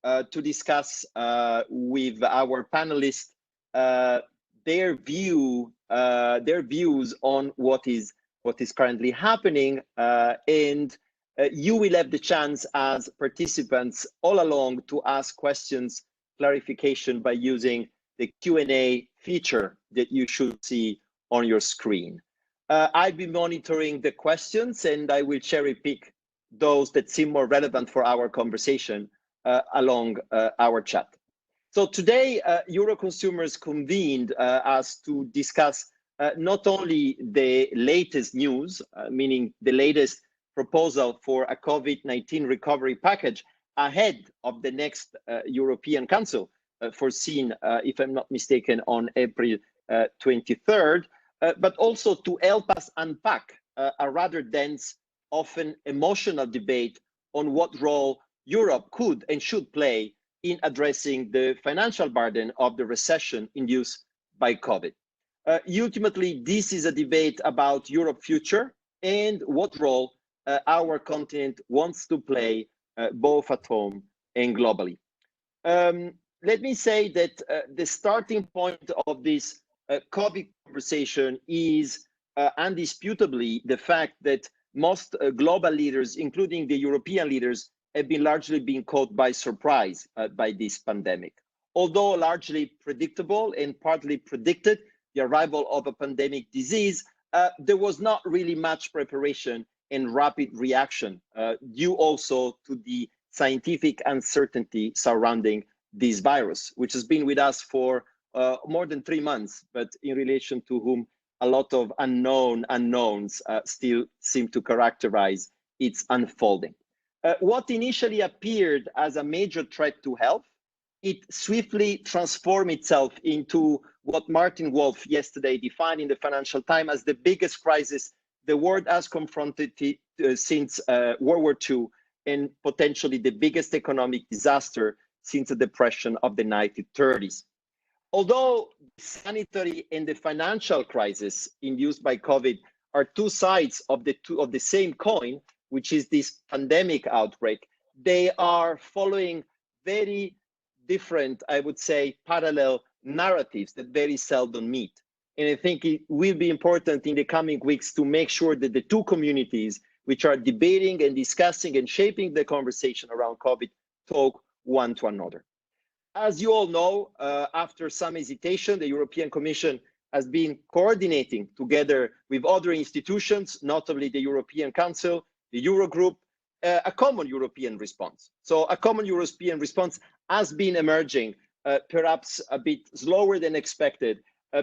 to discuss with our panelists their views on what is currently happening, and you will have the chance as participants all along to ask questions, clarification by using the Q&A feature that you should see on your screen. I'll be monitoring the questions, and I will cherry pick those that seem more relevant for our conversation along our chat. So today, Euroconsumers convened us to discuss not only the latest news, meaning the latest proposal for a COVID-19 recovery package ahead of the next European Council, foreseen, if I'm not mistaken, on April 23rd, but also to help us unpack a rather dense, often emotional debate on what role Europe could and should play in addressing the financial burden of the recession induced by COVID. Ultimately, this is a debate about Europe's future and what role our continent wants to play both at home and globally. Let me say that the starting point of this COVID conversation is undisputably the fact that most global leaders, including the European leaders, have been largely being caught by surprise by this pandemic. Although largely predictable and partly predicted the arrival of a pandemic disease, there was not really much preparation and rapid reaction, due also to the scientific uncertainty surrounding this virus, which has been with us for more than 3 months, but in relation to whom a lot of unknowns still seem to characterize its unfolding. What initially appeared as a major threat to health, it swiftly transformed itself into what Martin Wolf yesterday defined in the Financial Times as the biggest crisis the world has confronted since World War II, and potentially the biggest economic disaster since the Depression of the 1930s. Although the sanitary and the financial crisis induced by COVID are two sides of the same coin, which is this pandemic outbreak, they are following very different, I would say, parallel narratives that very seldom meet. And I think it will be important in the coming weeks to make sure that the two communities which are debating and discussing and shaping the conversation around COVID talk one to another. As you all know, after some hesitation, the European Commission has been coordinating together with other institutions, notably the European Council, the Eurogroup, a common European response. So a common European response has been emerging, perhaps a bit slower than expected,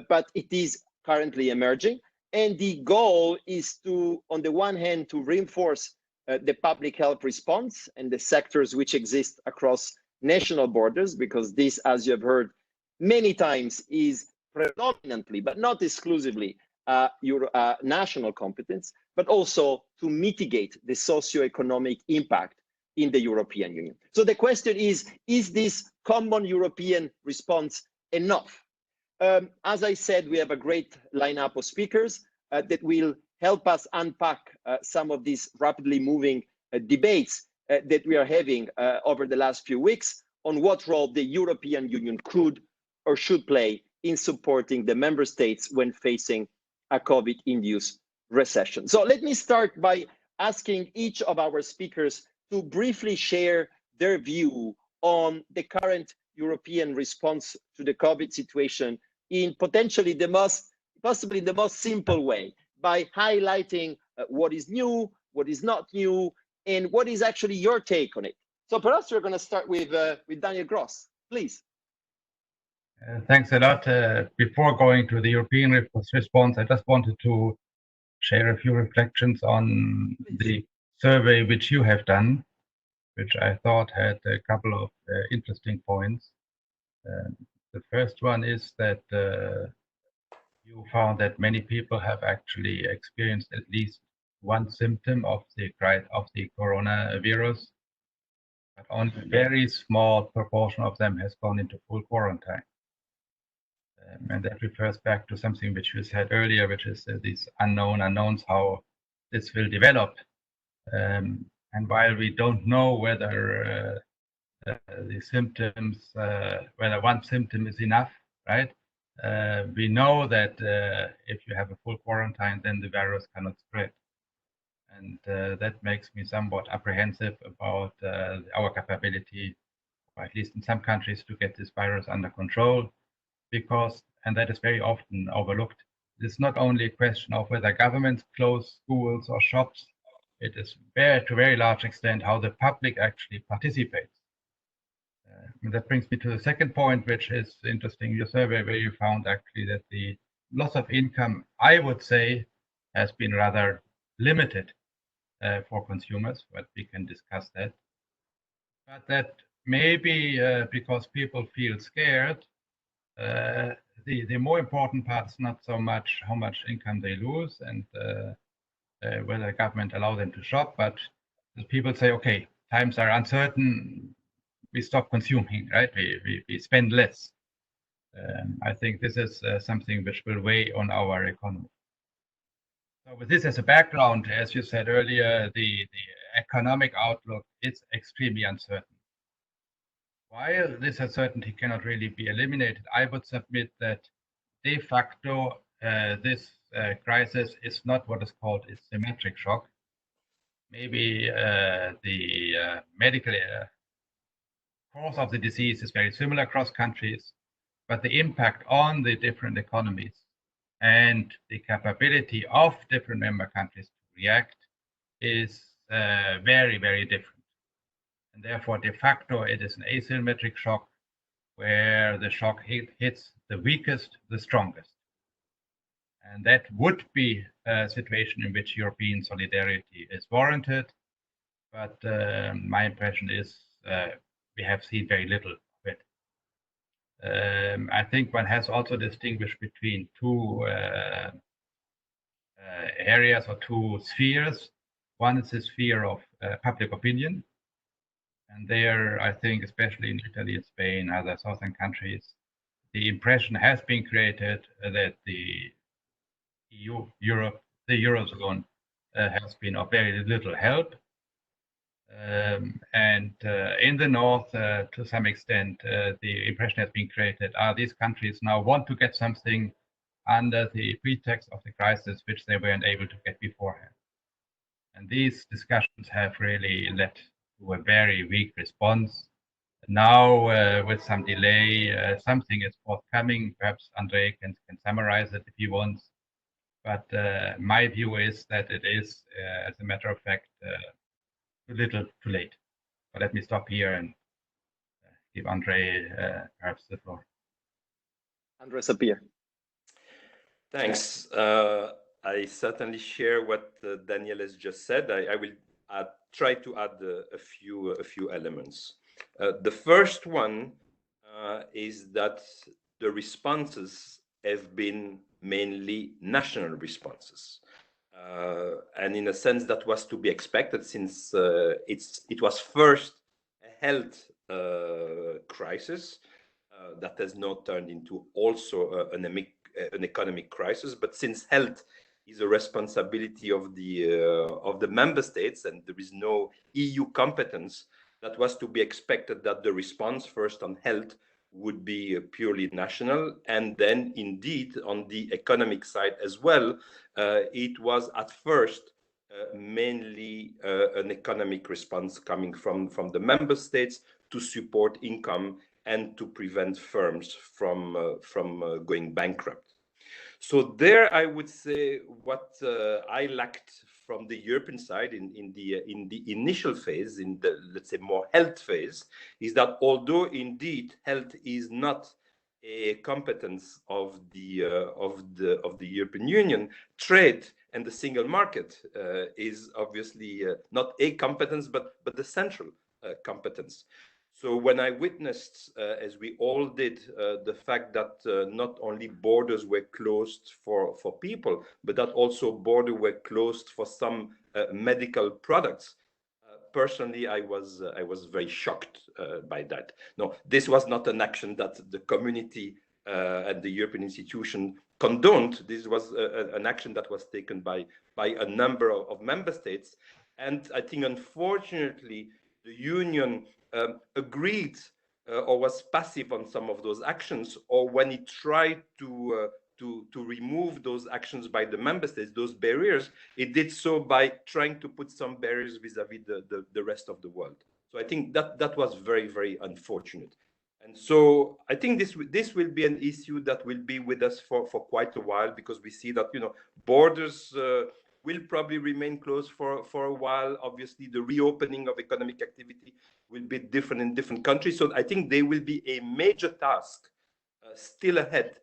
but it is currently emerging. And the goal is to, on the one hand, to reinforce the public health response and the sectors which exist across national borders, because this, as you have heard many times, is predominantly, but not exclusively, national competence, but also to mitigate the socio-economic impact in the European Union. So the question is this common European response enough? As I said, we have a great lineup of speakers that will help us unpack some of these rapidly moving debates that we are having over the last few weeks on what role the European Union could or should play in supporting the member states when facing a COVID-induced recession. So let me start by asking each of our speakers to briefly share their view on the current European response to the COVID situation in potentially possibly the most simple way, by highlighting what is new, what is not new, and what is actually your take on it. So perhaps we're going to start with Daniel Gross, please. Thanks a lot. Before going to the European response, I just wanted to share a few reflections on the survey which you have done, which I thought had a couple of interesting points. The first one is that you found that many people have actually experienced at least one symptom of the coronavirus, but only a very small proportion of them has gone into full quarantine. And that refers back to something which you said earlier, which is these unknowns, how this will develop. And while we don't know whether the symptoms, whether one symptom is enough, right? We know that if you have a full quarantine, then the virus cannot spread. And that makes me somewhat apprehensive about our capability, or at least in some countries, to get this virus under control, because, and that is very often overlooked, it's not only a question of whether governments close schools or shops, it is to a very large extent how the public actually participates. And that brings me to the second point, which is interesting, your survey, where you found actually that the loss of income, I would say, has been rather limited for consumers, but we can discuss that. But that maybe because people feel scared, the more important part is not so much how much income they lose and whether the government allow them to shop, but people say, okay, times are uncertain, we stop consuming, right? We spend less. I think this is something which will weigh on our economy. So with this as a background, as you said earlier, the economic outlook is extremely uncertain. While this uncertainty cannot really be eliminated, I would submit that de facto this crisis is not what is called a symmetric shock. Maybe the medical course of the disease is very similar across countries, but the impact on the different economies and the capability of different member countries to react is very, very different. And therefore, de facto, it is an asymmetric shock where the shock hits the weakest, the strongest. And that would be a situation in which European solidarity is warranted. But my impression is we have seen very little of it. I think one has also distinguished between two areas or two spheres. One is the sphere of public opinion. And there, I think, especially in Italy and Spain, other southern countries, the impression has been created that the Europe, the Eurozone has been of very little help. And in the north, to some extent, the impression has been created, these countries now want to get something under the pretext of the crisis, which they weren't able to get beforehand. And these discussions have really led to a very weak response. Now, with some delay, something is forthcoming. Perhaps André can summarize it if he wants. But my view is that it is, as a matter of fact, too little, too late. But let me stop here and give André perhaps the floor. André Sapir. Thanks. I certainly share what Daniel has just said. I will try to add a few elements. The first one is that the responses have been mainly national responses. And in a sense that was to be expected, since it was first a health crisis that has now turned into also an economic crisis. But since health is a responsibility of the member states and there is no EU competence, that was to be expected that the response first on health would be purely national, and then indeed on the economic side as well, it was at first mainly an economic response coming from the member states to support income and to prevent firms from going bankrupt. So there, I would say what I lacked from the European side in the initial phase, in the, let's say, more health phase, is that although indeed health is not a competence of the European Union, trade and the single market is obviously not a competence, but the central competence. So when I witnessed, as we all did, the fact that not only borders were closed for people, but that also borders were closed for some medical products, personally, I was very shocked by that. No, this was not an action that the community and the European institution condoned. This was an action that was taken by a number of member states. And I think, unfortunately, the Union agreed or was passive on some of those actions, or when it tried to remove those actions by the member states, those barriers, it did so by trying to put some barriers vis-a-vis the rest of the world. So I think that was very, very unfortunate. And so I think this will be an issue that will be with us for quite a while, because we see that, you know, borders will probably remain closed for a while. Obviously, the reopening of economic activity will be different in different countries. So I think there will be a major task still ahead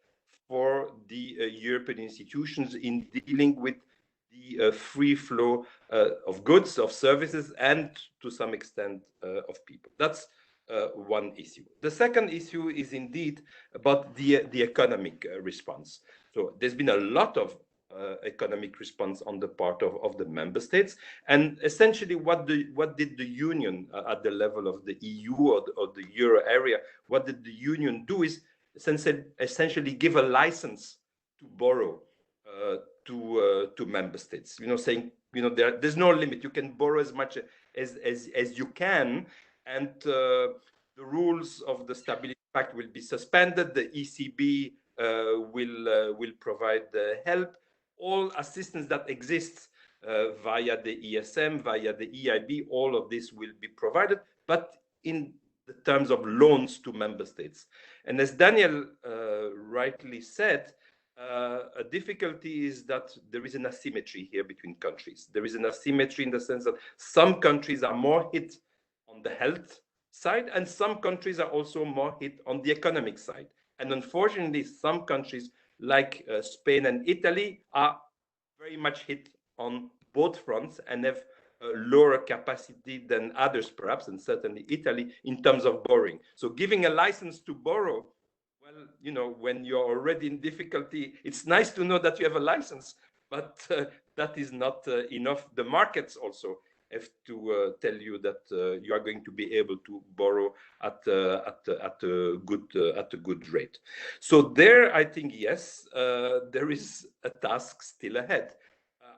for the European institutions in dealing with the free flow of goods, of services, and to some extent of people. That's one issue. The second issue is indeed about the economic response. So there's been a lot of economic response on the part of the member states, and essentially what did the union at the level of the EU or the euro area, what did the union do is essentially give a license to borrow to member states, you know, saying, you know, there's no limit, you can borrow as much as you can, and the rules of the Stability Pact will be suspended. The ECB will provide the help. All assistance that exists via the ESM, via the EIB, all of this will be provided, but in the terms of loans to member states. And as Daniel rightly said, a difficulty is that there is an asymmetry here between countries. There is an asymmetry in the sense that some countries are more hit on the health side, and some countries are also more hit on the economic side. And unfortunately, some countries like Spain and Italy are very much hit on both fronts and have a lower capacity than others, perhaps, and certainly Italy, in terms of borrowing. So giving a license to borrow, well, you know, when you're already in difficulty, it's nice to know that you have a license, but that is not enough. The markets also have to tell you that you are going to be able to borrow at a good rate. So there, I think, yes, there is a task still ahead.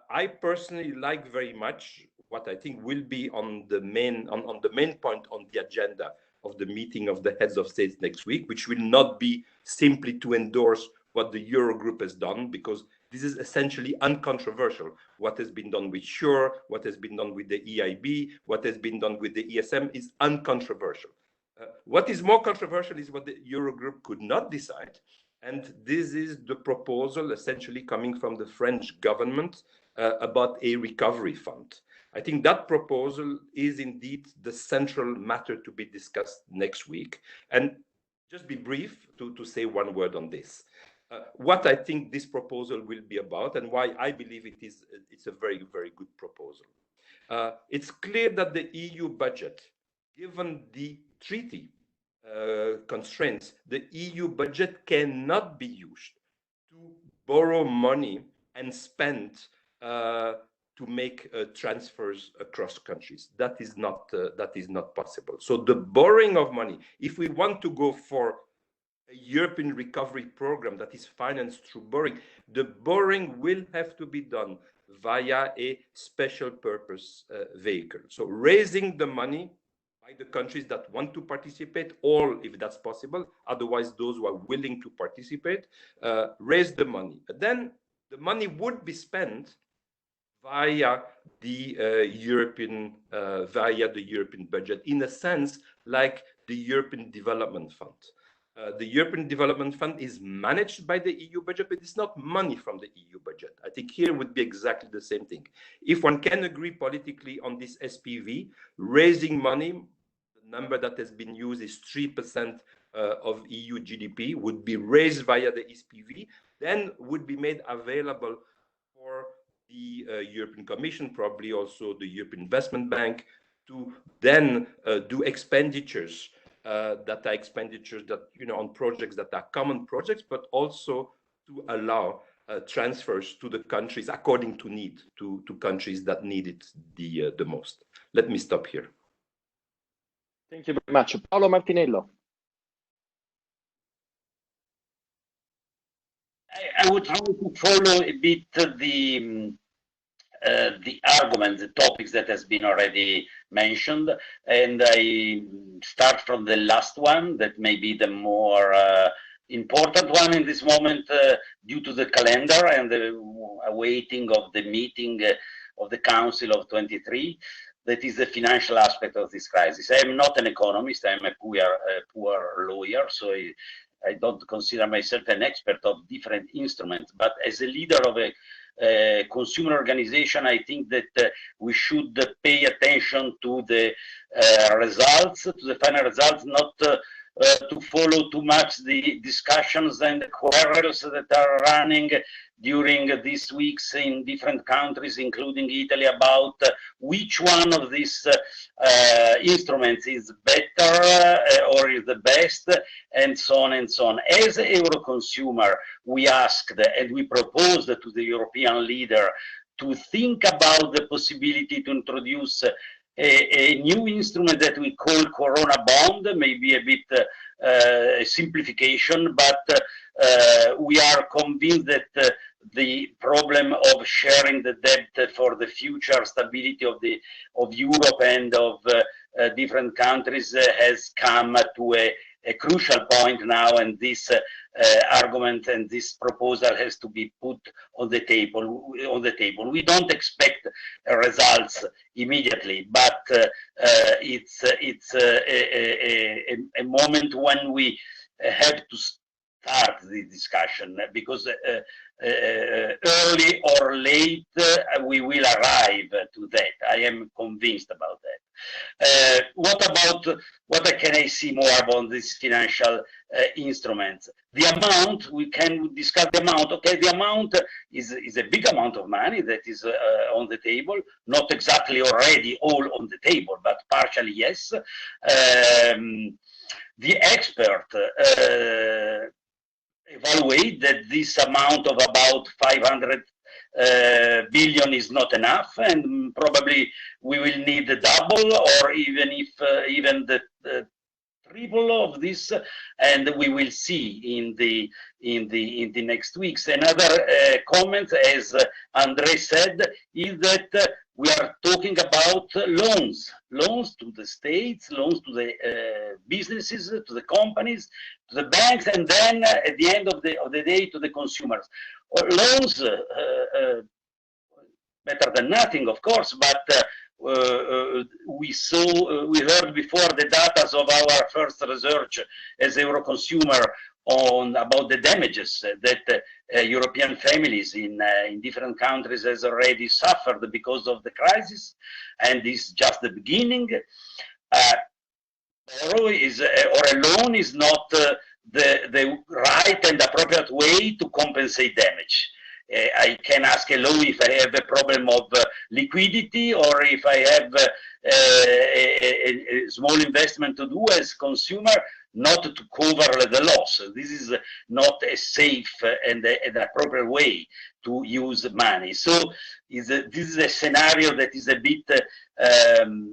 I personally like very much what I think will be on the main point on the agenda of the meeting of the heads of states next week, which will not be simply to endorse what the Eurogroup has done, because this is essentially uncontroversial. What has been done with SURE, what has been done with the EIB, what has been done with the ESM is uncontroversial. What is more controversial is what the Eurogroup could not decide. And this is the proposal essentially coming from the French government about a recovery fund. I think that proposal is indeed the central matter to be discussed next week. And just be brief to say one word on this. What I think this proposal will be about, and why I believe it's a very, very good proposal. It's clear that the EU budget, given the treaty constraints, the EU budget cannot be used to borrow money and spend to make transfers across countries. That is not possible. So the borrowing of money, if we want to go for a European recovery program that is financed through borrowing, the borrowing will have to be done via a special purpose vehicle. So raising the money by the countries that want to participate, or if that's possible, otherwise those who are willing to participate, raise the money. But then the money would be spent via the European budget, in a sense like the European Development Fund. The European Development Fund is managed by the EU budget, but it's not money from the EU budget. I think here would be exactly the same thing. If one can agree politically on this SPV, raising money, the number that has been used is 3% of EU GDP, would be raised via the SPV, then would be made available for the European Commission, probably also the European Investment Bank, to then do expenditures that are expenditures that, you know, on projects that are common projects, but also to allow transfers to the countries according to need, to countries that need it the most. Let me stop here. Thank you very much. Paolo Martinello. I would try to follow a bit the the arguments, the topics that has been already mentioned, and I start from the last one that may be the more important one in this moment due to the calendar and the awaiting of the meeting of the Council of 23. That is the financial aspect of this crisis. I am not an economist. I am a poor lawyer, so I don't consider myself an expert of different instruments. But as a leader of a consumer organization, I think that we should pay attention to the results, to the final results, not to follow too much the discussions and the quarrels that are running during these weeks in different countries, including Italy, about which one of these instruments is better or is the best, and so on and so on. As a Euroconsumer, we asked and we proposed to the European leader to think about the possibility to introduce a new instrument that we call Corona Bond, maybe a bit simplification, but we are convinced that the problem of sharing the debt for the future stability of Europe and of different countries has come to a crucial point now, and this argument and this proposal has to be put on the table. We don't expect results immediately, but it's a moment when we have to start the discussion, because early or late we will arrive to that. I am convinced about that. What can I see more about these financial instruments? The amount, we can discuss the amount. Okay, the amount is a big amount of money that is on the table, not exactly already all on the table, but partially yes. The expert evaluate that this amount of about 500 billion is not enough, and probably we will need the double, or even the triple of this, and we will see in the next weeks. Another comment, as Andre said, is that we are talking about loans to the states, loans to the businesses, to the companies, to the banks, and then at the end of the day to the consumers. Loans, better than nothing, of course, but we heard before the data of our first research as Euroconsumer about the damages that European families in different countries has already suffered because of the crisis, and this is just the beginning. Borrow is or a loan is not the right and appropriate way to compensate damage. I can ask a loan if I have a problem of liquidity, or if I have a small investment to do as consumer, not to cover the loss. This is not a safe and an appropriate way to use money. So this is a scenario that is a bit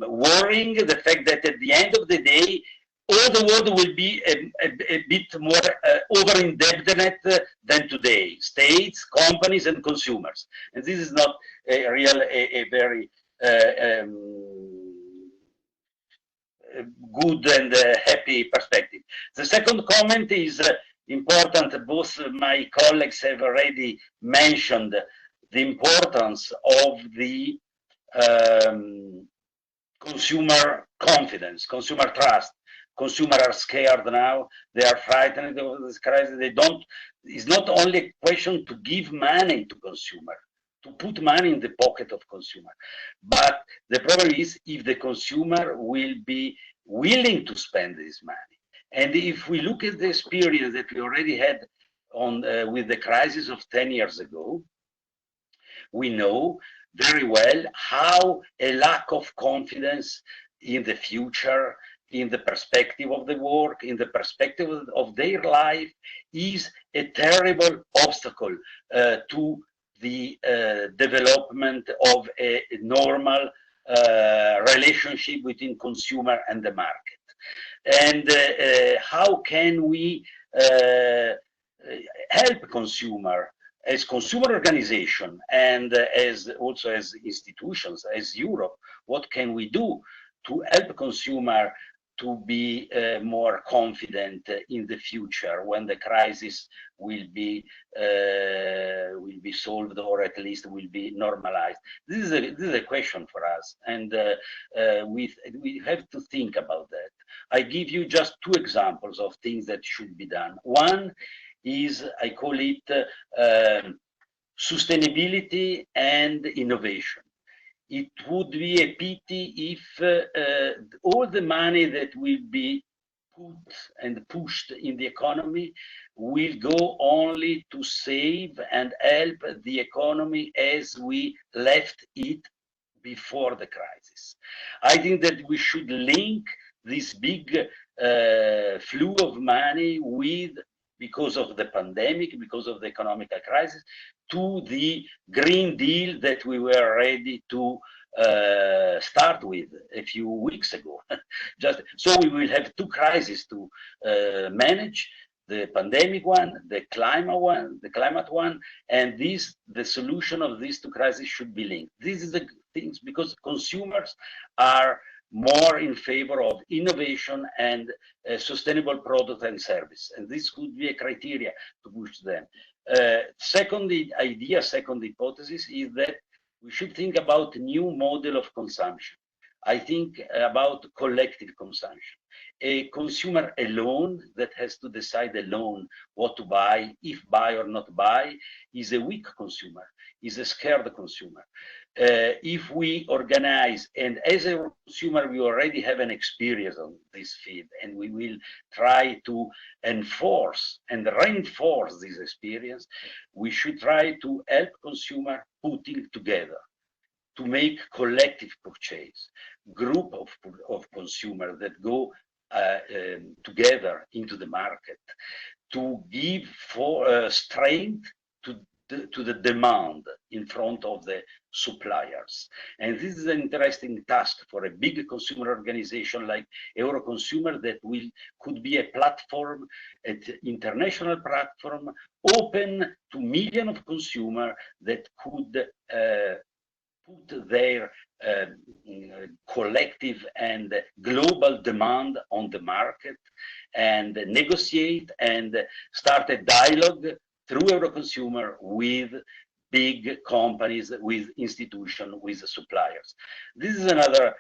worrying, the fact that at the end of the day, all the world will be a bit more over-indebted than today, states, companies, and consumers. And this is not a very good and happy perspective. The second comment is important. Both my colleagues have already mentioned the importance of the consumer confidence, consumer trust. Consumers are scared now. They are frightened of this crisis. It's not only a question to give money to consumer, to put money in the pocket of consumer, but the problem is if the consumer will be willing to spend this money. And if we look at the experience that we already had with the crisis of 10 years ago, we know very well how a lack of confidence in the future, in the perspective of the work, in the perspective of their life, is a terrible obstacle to the development of a normal relationship between consumer and the market. And how can we help consumer as consumer organization and as also as institutions, as Europe, what can we do to help consumer to be more confident in the future when the crisis will be solved, or at least will be normalized? This is a question for us, and we have to think about that. I give you just two examples of things that should be done. One is, I call it sustainability and innovation. It would be a pity if all the money that will be put and pushed in the economy will go only to save and help the economy as we left it before the crisis. I think that we should link this big flow of money with, because of the pandemic, because of the economic crisis, to the Green Deal that we were ready to start with a few weeks ago. Just so we will have two crises to manage: the pandemic one, the climate one, and the solution of these two crises should be linked. This is the things, because consumers are more in favor of innovation and sustainable product and service, and this could be a criteria to push them. Second hypothesis is that we should think about a new model of consumption. I think about collective consumption. A consumer alone that has to decide alone what to buy, if buy or not buy, is a weak consumer, is a scared consumer. If we organize, and as a consumer, we already have an experience on this field, and we will try to enforce and reinforce this experience, we should try to help consumer putting together, to make collective purchase, group of consumers that go together into the market, to give strength to the demand in front of the suppliers. And this is an interesting task for a big consumer organization like Euroconsumers, that could be a platform, an international platform, open to millions of consumers that could put their collective and global demand on the market, and negotiate and start a dialogue through Euroconsumer with big companies, with institutions, with suppliers. This is another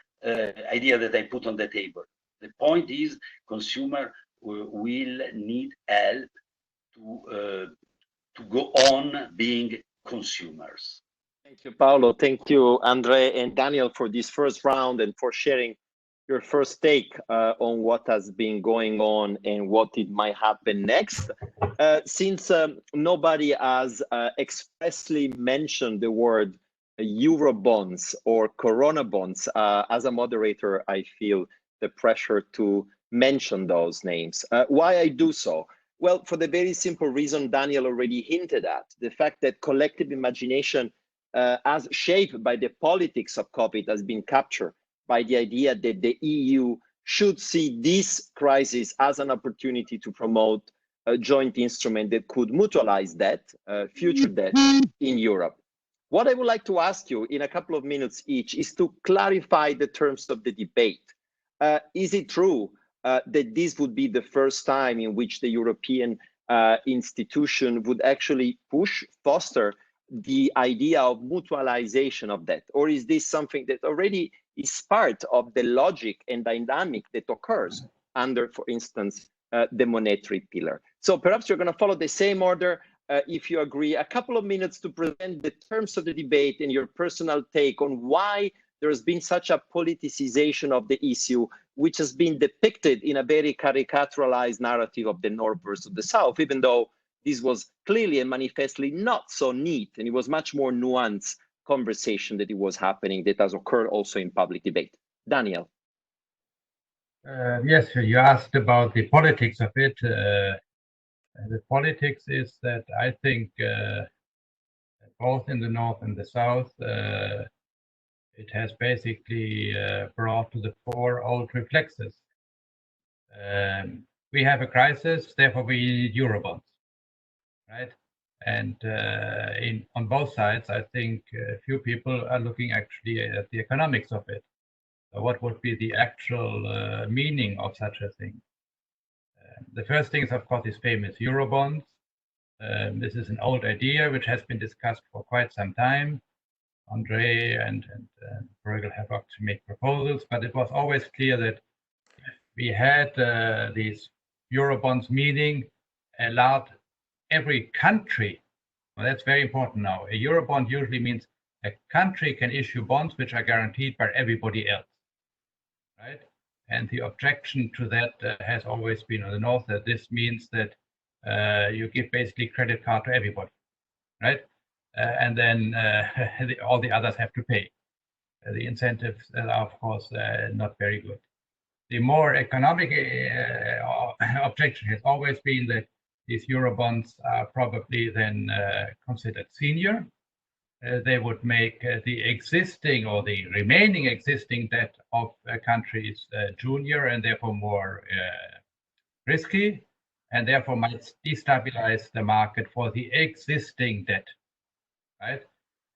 idea that I put on the table. The point is, consumer will need help to go on being consumers. Thank you, Paolo. Thank you, Andre and Daniel, for this first round and for sharing your first take on what has been going on and what it might happen next. Since nobody has expressly mentioned the word Eurobonds or Corona bonds, as a moderator, I feel the pressure to mention those names. Why I do so? Well, for the very simple reason Daniel already hinted at, the fact that collective imagination as shaped by the politics of COVID has been captured by the idea that the EU should see this crisis as an opportunity to promote a joint instrument that could mutualize debt, future debt in Europe. What I would like to ask you in a couple of minutes each is to clarify the terms of the debate. Is it true that this would be the first time in which the European institution would actually foster the idea of mutualization of debt? Or is this something that already is part of the logic and dynamic that occurs under, for instance, the monetary pillar? So perhaps you're going to follow the same order, if you agree. A couple of minutes to present the terms of the debate and your personal take on why there has been such a politicization of the issue, which has been depicted in a very caricaturized narrative of the North versus the South, even though this was clearly and manifestly not so neat, and it was much more nuanced conversation that it was happening, that has occurred also in public debate. Daniel. Yes, you asked about the politics of it. The politics is that I think both in the North and the South, it has basically brought to the fore old reflexes. We have a crisis, therefore we need Eurobonds, right? And on both sides, I think few people are looking actually at the economics of it. So what would be the actual meaning of such a thing? The first thing is, of course, these famous Eurobonds. This is an old idea which has been discussed for quite some time. Andre and Bruegel have actually made proposals, but it was always clear that we had these Eurobonds, meaning allowed every country. Well, that's very important now. A Eurobond usually means a country can issue bonds which are guaranteed by everybody else, right? And the objection to that has always been on the North that this means that you give basically credit card to everybody, right? And then all the others have to pay. The incentives are, of course, not very good. The more economic objection has always been that these Eurobonds are probably then considered senior. They would make the existing or the remaining existing debt of countries junior and therefore more risky, and therefore might destabilize the market for the existing debt, right?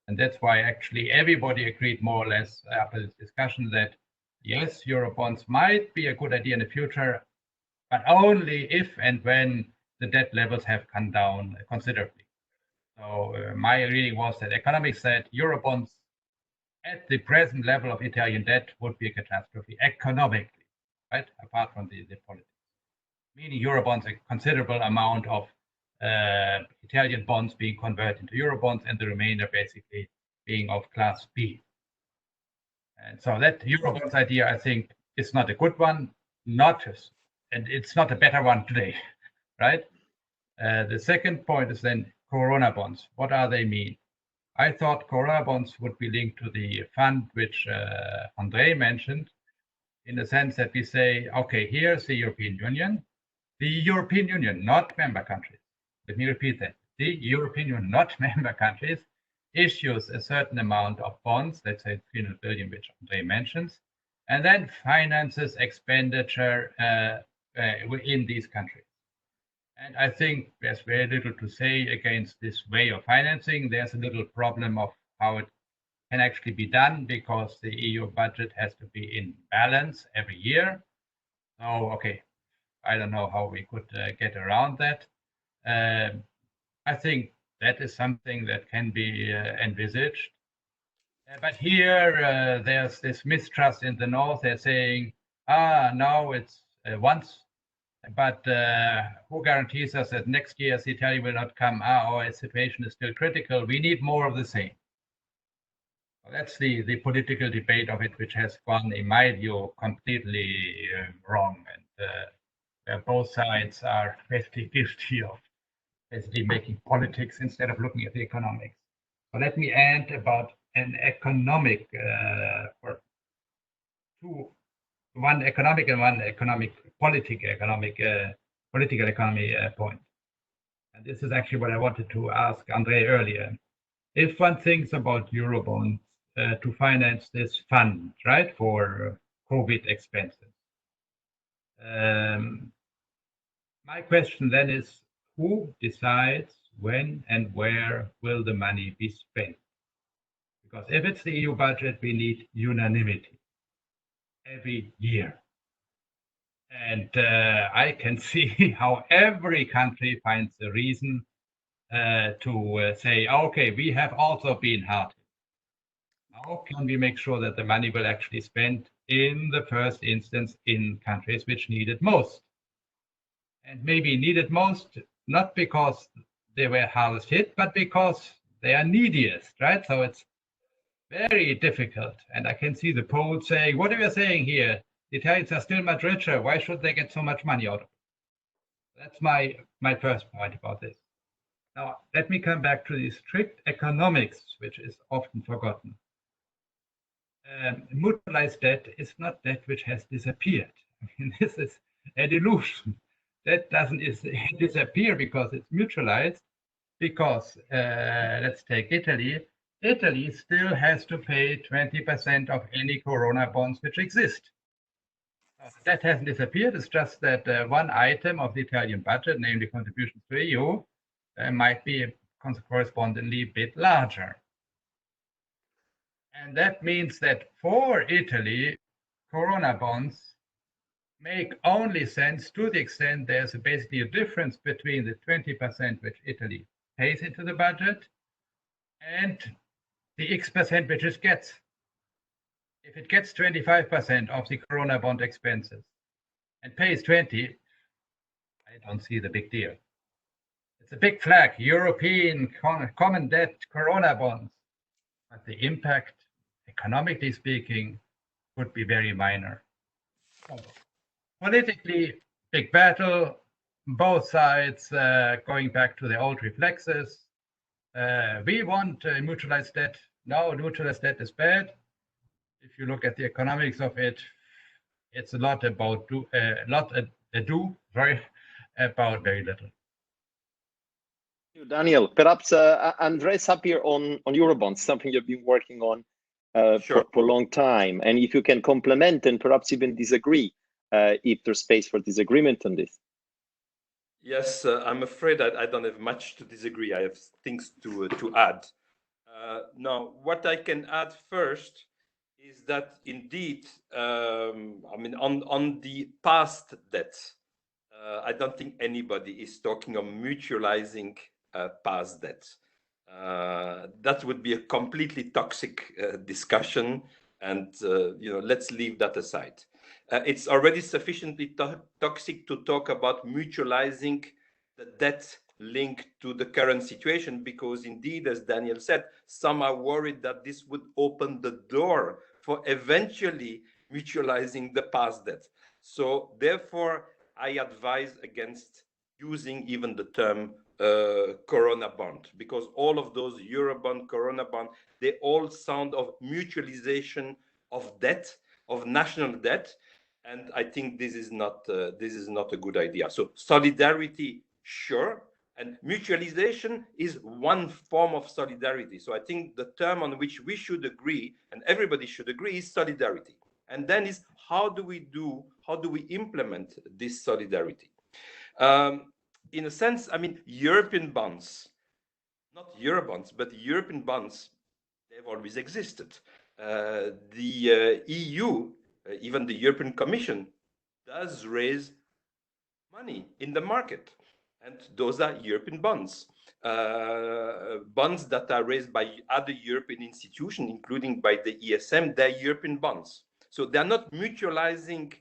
And that's why actually everybody agreed more or less after this discussion that yes, Eurobonds might be a good idea in the future, but only if and when the debt levels have come down considerably. So my reading was that economics said Eurobonds at the present level of Italian debt would be a catastrophe economically, right? Apart from the politics. Meaning Eurobonds, a considerable amount of Italian bonds being converted into Eurobonds and the remainder basically being of class B. And so that Eurobonds idea, I think, is not a good one, and it's not a better one today, right? The second point is then Corona bonds. What are they mean? I thought Corona bonds would be linked to the fund which Andre mentioned, in the sense that we say, okay, here's the European Union, not member countries. Let me repeat that. The European Union, not member countries, issues a certain amount of bonds, let's say 300 billion, which Andre mentions, and then finances expenditure in these countries. And I think there's very little to say against this way of financing. There's a little problem of how it can actually be done because the EU budget has to be in balance every year. So, okay, I don't know how we could get around that. I think that is something that can be envisaged. But here, there's this mistrust in the North. They're saying, now it's once. But who guarantees us that next year Italy will not come? Our situation is still critical. We need more of the same. Well, that's the political debate of it, which has gone, in my view, completely wrong. And where both sides are basically guilty of basically making politics instead of looking at the economics. So let me add about an economic, one economic and one political economy point. And this is actually what I wanted to ask Andre earlier. If one thinks about Eurobonds to finance this fund, right, for COVID expenses, my question then is, who decides when and where will the money be spent? Because if it's the EU budget, we need unanimity every year. And I can see how every country finds a reason to say, okay, we have also been hard. How can we make sure that the money will actually spent in the first instance in countries which need it most? And maybe need it most, not because they were hardest hit, but because they are neediest, right? So it's very difficult. And I can see the polls saying, what are we saying here? The Italians are still much richer. Why should they get so much money out of it? That's my first point about this. Now, let me come back to the strict economics, which is often forgotten. Mutualized debt is not debt which has disappeared. I mean, this is a delusion. That doesn't disappear because it's mutualized, because let's take Italy. Italy still has to pay 20% of any Corona bonds which exist. That hasn't disappeared. It's just that one item of the Italian budget, namely contributions to the EU, might be correspondingly a bit larger. And that means that for Italy, Corona bonds make only sense to the extent there's basically a difference between the 20% which Italy pays into the budget and the X% which it gets. If it gets 25% of the Corona bond expenses and pays 20, I don't see the big deal. It's a big flag, European common debt Corona bonds, but the impact, economically speaking, would be very minor. Politically, big battle, both sides going back to the old reflexes. We want mutualized debt. No, mutualized debt is bad. If you look at the economics of it, it's a lot about about very little. Daniel, perhaps Andres up here on Eurobonds, something you've been working on Sure. for a long time, and if you can complement and perhaps even disagree, if there's space for disagreement on this. Yes, I'm afraid I don't have much to disagree. I have things to add. Now, what I can add first is that indeed, I mean, on the past debt, I don't think anybody is talking of mutualizing past debt. That would be a completely toxic discussion, and let's leave that aside. It's already sufficiently toxic to talk about mutualizing the debt linked to the current situation, because indeed, as Daniel said, some are worried that this would open the door for eventually mutualizing the past debt. So therefore, I advise against using even the term Corona bond, because all of those Eurobond, Corona bond, they all sound of mutualization of debt, of national debt, and I think this is not a good idea. So solidarity, sure, and mutualization is one form of solidarity. So I think the term on which we should agree, and everybody should agree, is solidarity. And then is how do we implement this solidarity? In a sense, I mean, European bonds, not Eurobonds, but European bonds, they've always existed. The EU, even the European Commission, does raise money in the market. And those are European bonds. Bonds that are raised by other European institutions, including by the ESM, they're European bonds. So they're not mutualizing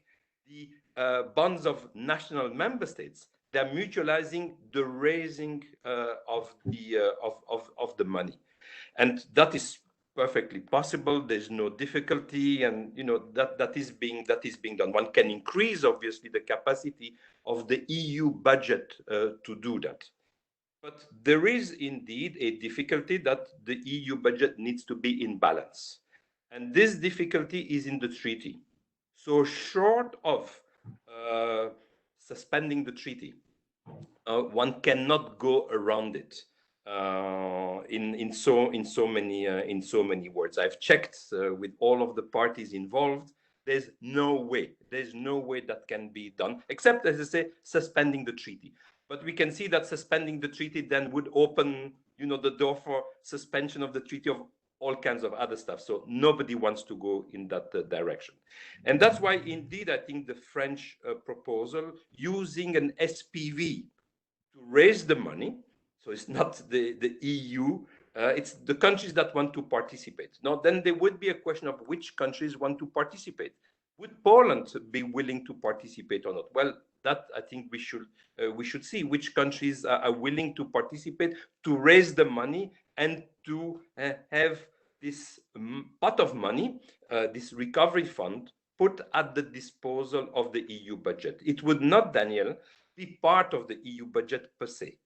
the bonds of national member states. They're mutualizing the raising of the money, and that is perfectly possible. There's no difficulty, and that is being done. One can increase, obviously, the capacity of the EU budget to do that. But there is indeed a difficulty that the EU budget needs to be in balance, and this difficulty is in the treaty. So short of suspending the treaty, one cannot go around it in so many words. I've checked with all of the parties involved. There's no way that can be done, except, as I say, suspending the treaty. But we can see that suspending the treaty then would open, the door for suspension of the treaty of all kinds of other stuff. So nobody wants to go in that direction. And that's why, indeed, I think the French proposal using an SPV to raise the money, so it's not the EU, it's the countries that want to participate. Now, then there would be a question of which countries want to participate. Would Poland be willing to participate or not? Well, that I think we should see which countries are willing to participate, to raise the money and to have this pot of money, this recovery fund, put at the disposal of the EU budget. It would not, Daniel, be part of the EU budget per se.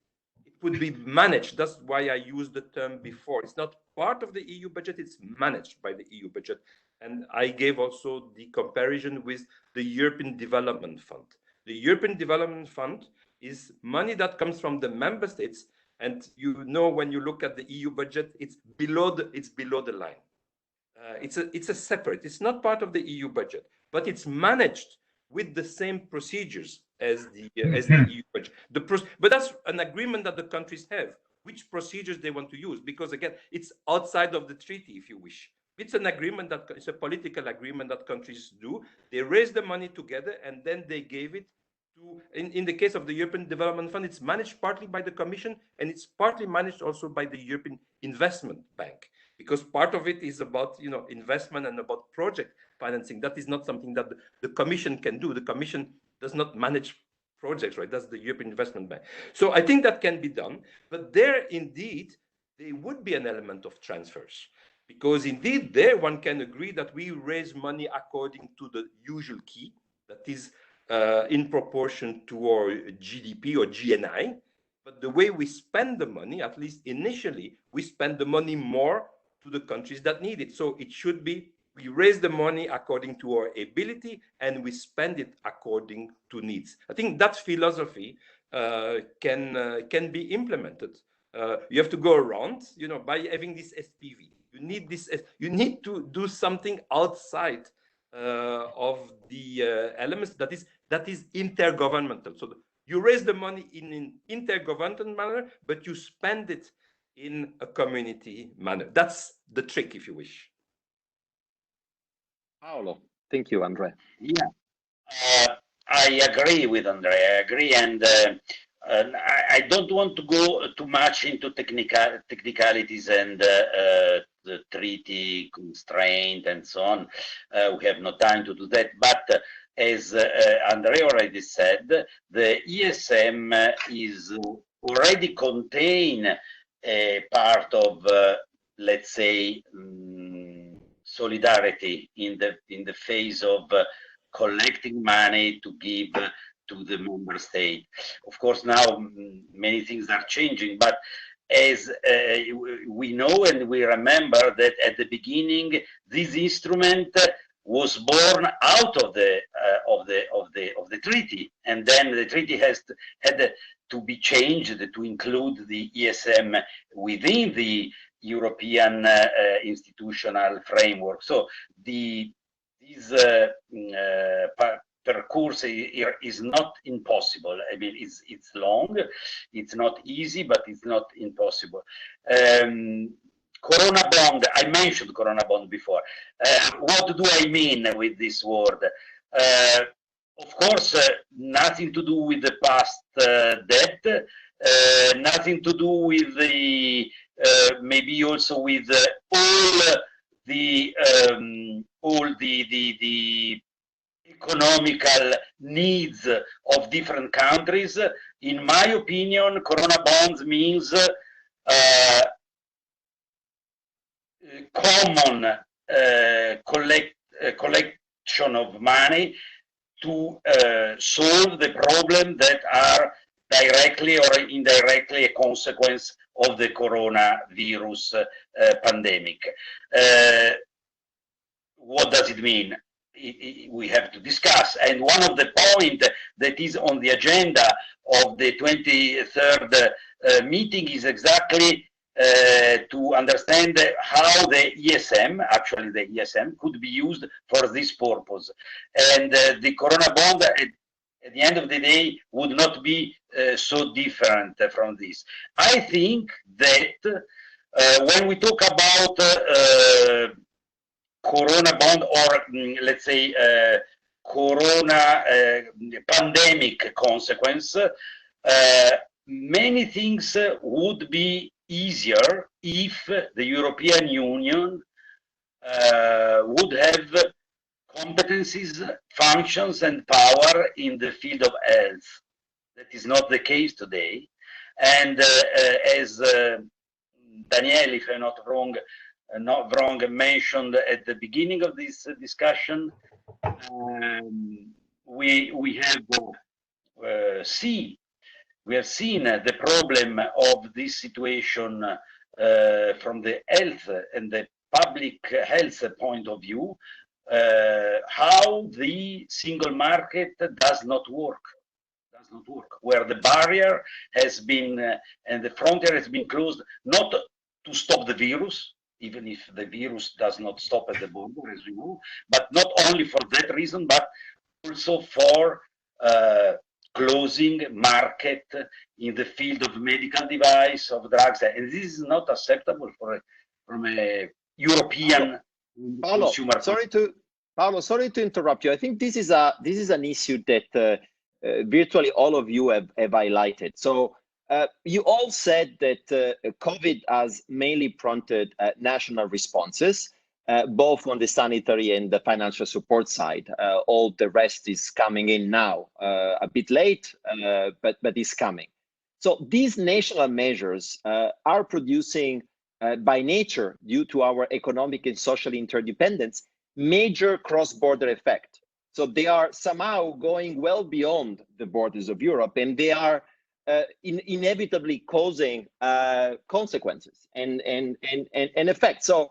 It would be managed. That's why I used the term before. It's not part of the EU budget, it's managed by the EU budget. And I gave also the comparison with the European Development Fund. The European Development Fund is money that comes from the member states. And when you look at the EU budget, it's below the line. It's a separate, it's not part of the EU budget, but it's managed with the same procedures as the EU budget. But that's an agreement that the countries have, which procedures they want to use, because again, it's outside of the treaty, if you wish. It's an agreement that it's a political agreement that countries do. They raise the money together and then they gave it to, in the case of the European Development Fund, it's managed partly by the Commission and it's partly managed also by the European Investment Bank, because part of it is about, you know, investment and about project financing. That is not something that the Commission can do. The Commission does not manage projects, right? That's the European Investment Bank. So I think that can be done, but there indeed, there would be an element of transfers. Because indeed, there one can agree that we raise money according to the usual key, that is in proportion to our GDP or GNI. But the way we spend the money, at least initially, we spend the money more to the countries that need it. So it should be, we raise the money according to our ability and we spend it according to needs. I think that philosophy can be implemented. You have to go around, you know, by having this SPV. You need this. You need to do something outside of the elements that is intergovernmental. So you raise the money in an intergovernmental manner, but you spend it in a community manner. That's the trick, if you wish. Paolo, thank you, Andre. Yeah, I agree with Andre. I agree, and I don't want to go too much into technicalities and the treaty constraint and so on. We have no time to do that. But as Andre already said, the ESM is already contain a part of, let's say, solidarity in the phase of collecting money to give to the member state. Of course, now many things are changing, but as we know and we remember that at the beginning, this instrument was born out of the treaty, and then the treaty had to be changed to include the ESM within the European institutional framework. So this course is not impossible. I mean, it's long, it's not easy, but it's not impossible. Corona bond, I mentioned Corona bond before. What do I mean with this word? Of course, nothing to do with the past debt, nothing to do with the, maybe also with all the economical needs of different countries. In my opinion, Corona bonds means common collection of money to solve the problem that are directly or indirectly a consequence of the coronavirus pandemic. What does it mean? We have to discuss. And one of the points that is on the agenda of the 23rd meeting is exactly to understand how the ESM, actually the ESM, could be used for this purpose. And the Corona bond, at the end of the day, would not be so different from this. I think that when we talk about Corona bond, or let's say Corona pandemic consequence, many things would be easier if the European Union would have competencies, functions, and power in the field of health. That is not the case today. And as Daniele, if I'm not wrong, mentioned at the beginning of this discussion, we have seen the problem of this situation from the health and the public health point of view, how the single market does not work, where the barrier has been and the frontier has been closed, not to stop the virus, even if the virus does not stop at the border, as we know, but not only for that reason, but also for closing market in the field of medical device, of drugs, and this is not acceptable from a European consumer. Paolo, sorry to interrupt you. I think this is an issue that virtually all of you have highlighted. So you all said that COVID has mainly prompted national responses, both on the sanitary and the financial support side. All the rest is coming in now, a bit late, but is coming. So these national measures are producing, by nature, due to our economic and social interdependence, major cross-border effect. So they are somehow going well beyond the borders of Europe, and they are inevitably causing consequences and effects. So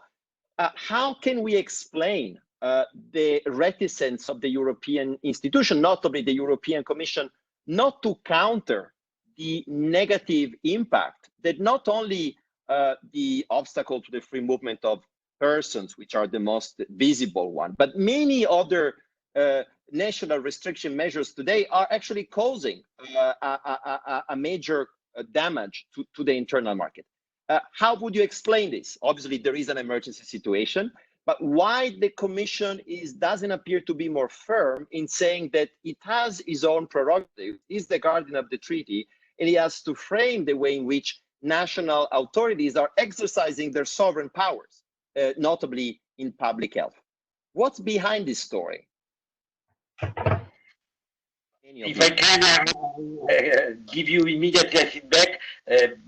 how can we explain the reticence of the European institution, notably the European Commission, not to counter the negative impact that not only the obstacle to the free movement of persons, which are the most visible one, but many other national restriction measures today are actually causing a major damage to the internal market. How would you explain this? Obviously, there is an emergency situation, but why the Commission doesn't appear to be more firm in saying that it has its own prerogative, is the guardian of the treaty, and it has to frame the way in which national authorities are exercising their sovereign powers, notably in public health. What's behind this story? If I can give you immediate feedback,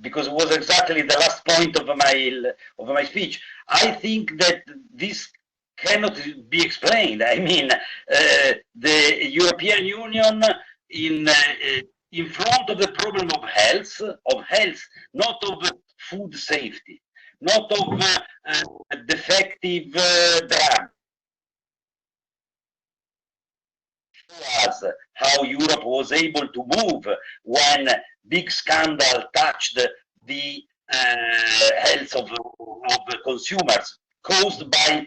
because it was exactly the last point of my speech. I think that this cannot be explained. I mean, the European Union in front of the problem of health, not of food safety, not of defective drugs. How Europe was able to move when big scandal touched the health of consumers caused by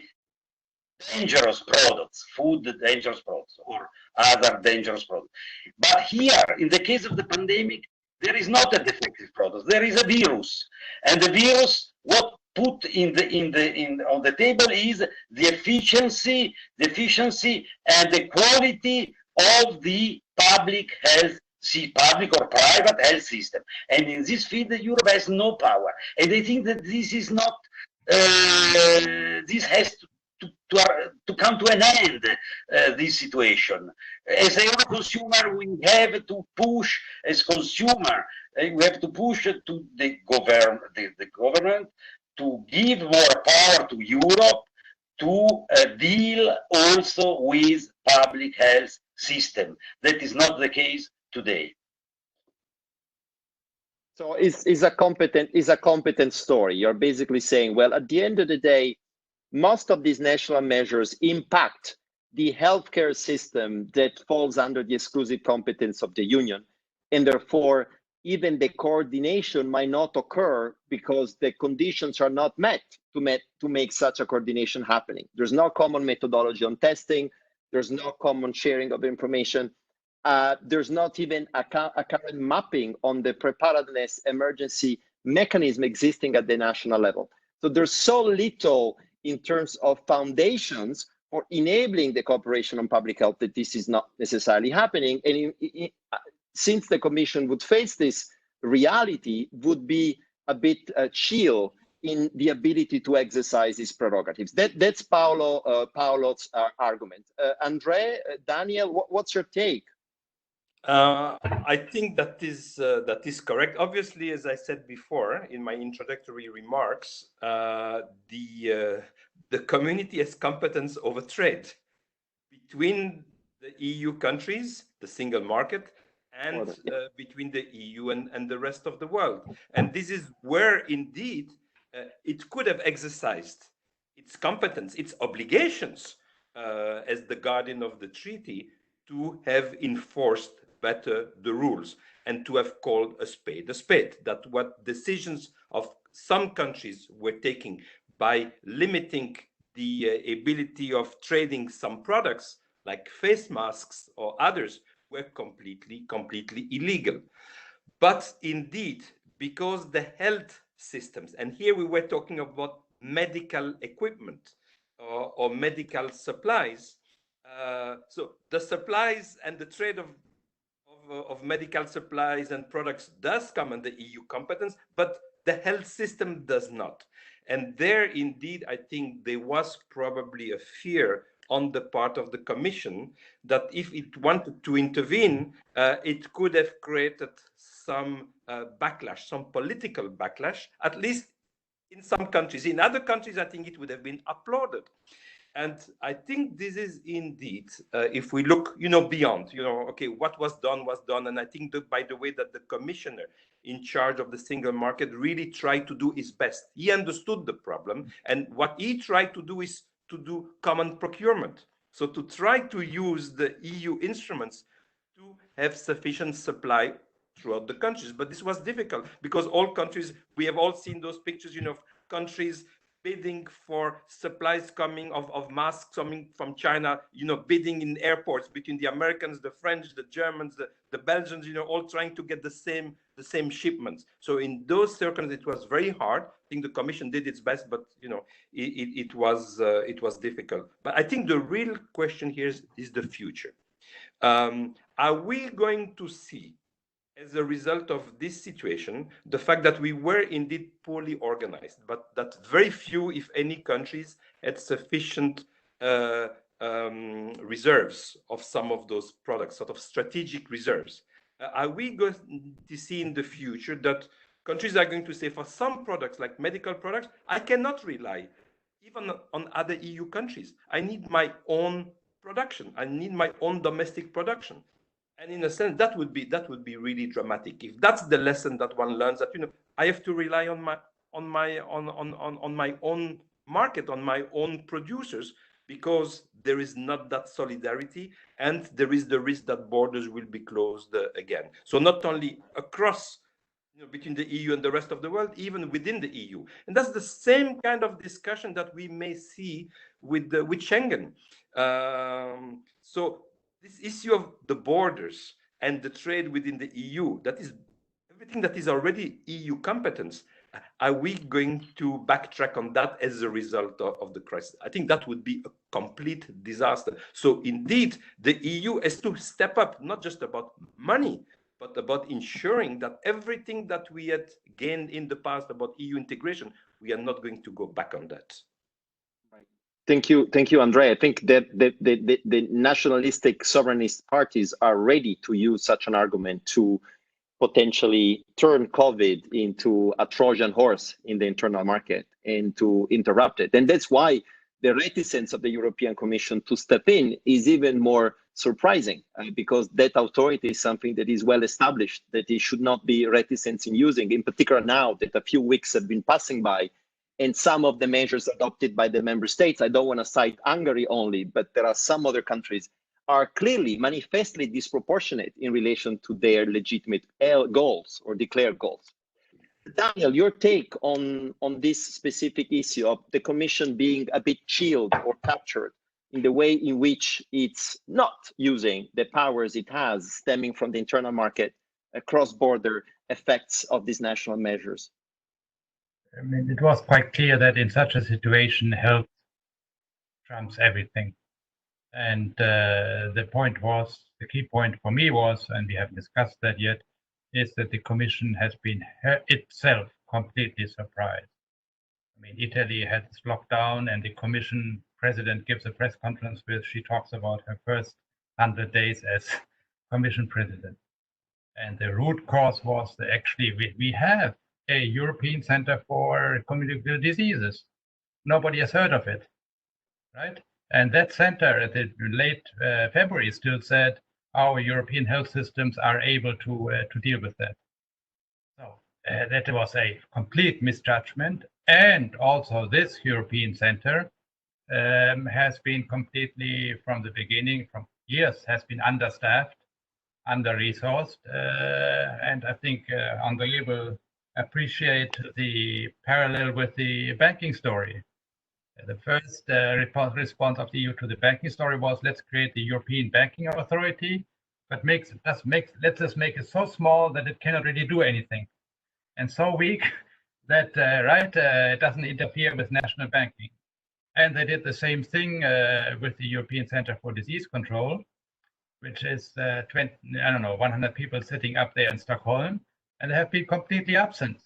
dangerous products, food dangerous products or other dangerous products. But here, in the case of the pandemic, there is not a defective product. There is a virus, and the virus, what put on the table is the efficiency and the quality of the public or private health system. And in this field, Europe has no power. And I think that this is not, this has to come to an end, this situation. As a Euroconsumer, we have to push, as consumer, we have to push to the government to give more power to Europe to deal also with public health system. That is not the case today. So it's a competent story. You're basically saying, well, at the end of the day, most of these national measures impact the healthcare system that falls under the exclusive competence of the Union, and therefore even the coordination might not occur because the conditions are not met to make such a coordination happening. There's no common methodology on testing. There's no common sharing of information. There's not even a current mapping on the preparedness emergency mechanism existing at the national level. So there's so little in terms of foundations for enabling the cooperation on public health that this is not necessarily happening. And since the Commission would face this reality, would be a bit chill in the ability to exercise its prerogatives. That's Paolo's argument. Andre, Daniel, what's your take? I think that is correct. Obviously, as I said before in my introductory remarks, the community has competence over trade between the EU countries, the single market, and between the EU and the rest of the world. And this is where indeed it could have exercised its competence, its obligations as the guardian of the treaty to have enforced better the rules and to have called a spade. That what decisions of some countries were taking by limiting the ability of trading some products like face masks or others were completely illegal. But indeed, because the health systems, and here we were talking about medical equipment or medical supplies. So the supplies and the trade of medical supplies and products does come under EU competence, but the health system does not. And there, indeed, I think there was probably a fear on the part of the Commission that if it wanted to intervene, it could have created some backlash, some political backlash, at least in some countries. In other countries, I think it would have been applauded. And I think this is indeed, if we look, beyond, okay, what was done. And I think that, by the way, that the commissioner in charge of the single market really tried to do his best. He understood the problem. And what he tried to do is to do common procurement. So to try to use the EU instruments to have sufficient supply throughout the countries. But this was difficult because all countries, we have all seen those pictures, of countries bidding for supplies coming of masks coming from China, bidding in airports between the Americans, the French, the Germans, the Belgians, all trying to get the same shipments. So in those circumstances, it was very hard. I think the Commission did its best, but it was difficult. But I think the real question here is the future. Are we going to see, as a result of this situation, the fact that we were indeed poorly organized, but that very few, if any, countries had sufficient reserves of some of those products, sort of strategic reserves? Are we going to see in the future that countries are going to say, for some products like medical products, I cannot rely even on other EU countries. I need my own production. I need my own domestic production. And in a sense, that would be really dramatic. If that's the lesson that one learns, that I have to rely on my own market, on my own producers, because there is not that solidarity, and there is the risk that borders will be closed again. So not only across, between the EU and the rest of the world, even within the EU. And that's the same kind of discussion that we may see with Schengen. So this issue of the borders and the trade within the EU, that is everything that is already EU competence. Are we going to backtrack on that as a result of the crisis? I think that would be a complete disaster. So indeed, the EU has to step up, not just about money, but about ensuring that everything that we had gained in the past about EU integration, we are not going to go back on that. Thank you, Andrea. I think that the nationalistic sovereignist parties are ready to use such an argument to potentially turn COVID into a Trojan horse in the internal market and to interrupt it. And that's why the reticence of the European Commission to step in is even more surprising, because that authority is something that is well established, that it should not be reticent in using, in particular now that a few weeks have been passing by. And some of the measures adopted by the member states, I don't want to cite Hungary only, but there are some other countries, are clearly manifestly disproportionate in relation to their legitimate goals or declared goals. Daniel, your take on this specific issue of the Commission being a bit chilled or captured in the way in which it's not using the powers it has stemming from the internal market, cross-border effects of these national measures? I mean, it was quite clear that in such a situation, health trumps everything. And the key point for me was, and we haven't discussed that yet, is that the Commission has been itself completely surprised. I mean, Italy had this lockdown, and the Commission president gives a press conference where she talks about her first 100 days as Commission president. And the root cause was that actually we have a European Center for Communicable Diseases. Nobody has heard of it, right? And that center at the late February still said our European health systems are able to deal with that. So that was a complete misjudgment. And also this European Center has been completely, from the beginning, from years, has been understaffed, under-resourced. And I think André will appreciate the parallel with the banking story. The first response of the EU to the banking story was, let's create the European Banking Authority. but let's just make it so small that it cannot really do anything, and so weak that it doesn't interfere with national banking. And they did the same thing with the European Center for Disease Control, which is 100 people sitting up there in Stockholm, and they have been completely absent.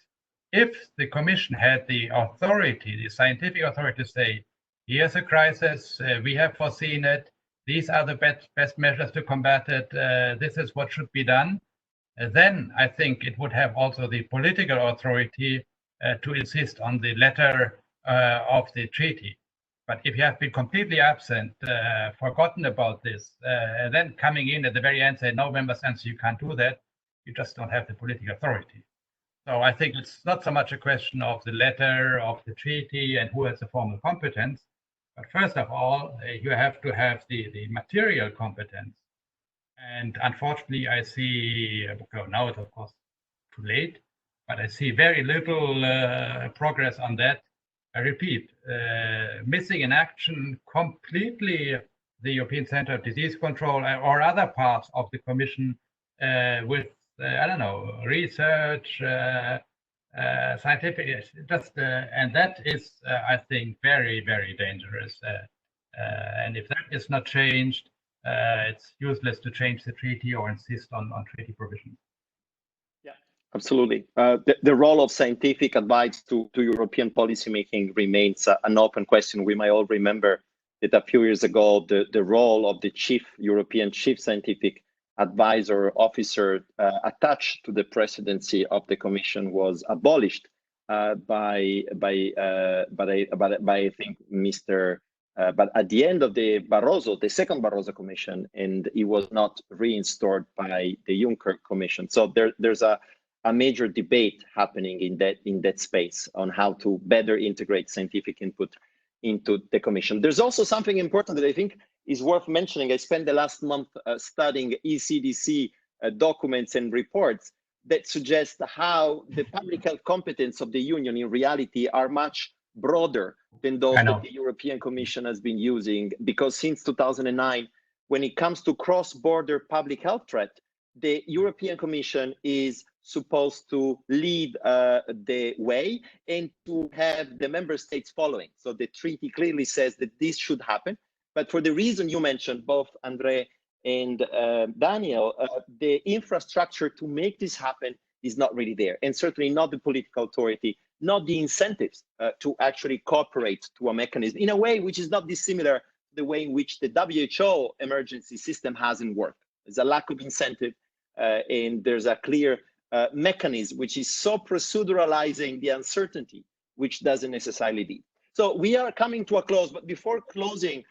If the Commission had the authority, the scientific authority, to say, here's a crisis, we have foreseen it, these are the best measures to combat it, this is what should be done, then I think it would have also the political authority to insist on the letter of the treaty. But if you have been completely absent, forgotten about this, and then coming in at the very end say, no, member states, you can't do that, you just don't have the political authority. So I think it's not so much a question of the letter of the treaty and who has the formal competence, but first of all, you have to have the material competence. And unfortunately, I see, now it's of course too late, but I see very little progress on that. I repeat, missing in action completely the European Center of Disease Control or other parts of the Commission with, research, scientific, and that is, I think, very, very dangerous. And if that is not changed, it's useless to change the treaty or insist on treaty provisions. Yeah, absolutely. The role of scientific advice to European policymaking remains an open question. We might all remember that a few years ago, the role of the European chief scientific advisor officer attached to the presidency of the Commission was abolished by I think Mr. But at the end of the second Barroso Commission, and it was not reinstalled by the Juncker Commission. So there's a major debate happening in that space on how to better integrate scientific input into the Commission. There's also something important that I think is worth mentioning. I spent the last month studying ECDC documents and reports that suggest how the public health competence of the Union in reality are much broader than those that the European Commission has been using, because since 2009, when it comes to cross-border public health threat, the European Commission is supposed to lead the way and to have the member states following. So the treaty clearly says that this should happen. But for the reason you mentioned, both André and Daniel, the infrastructure to make this happen is not really there, and certainly not the political authority, not the incentives to actually cooperate to a mechanism in a way which is not dissimilar to the way in which the WHO emergency system hasn't worked. There's a lack of incentive, and there's a clear mechanism which is so proceduralizing the uncertainty, which doesn't necessarily lead. So we are coming to a close, but before closing,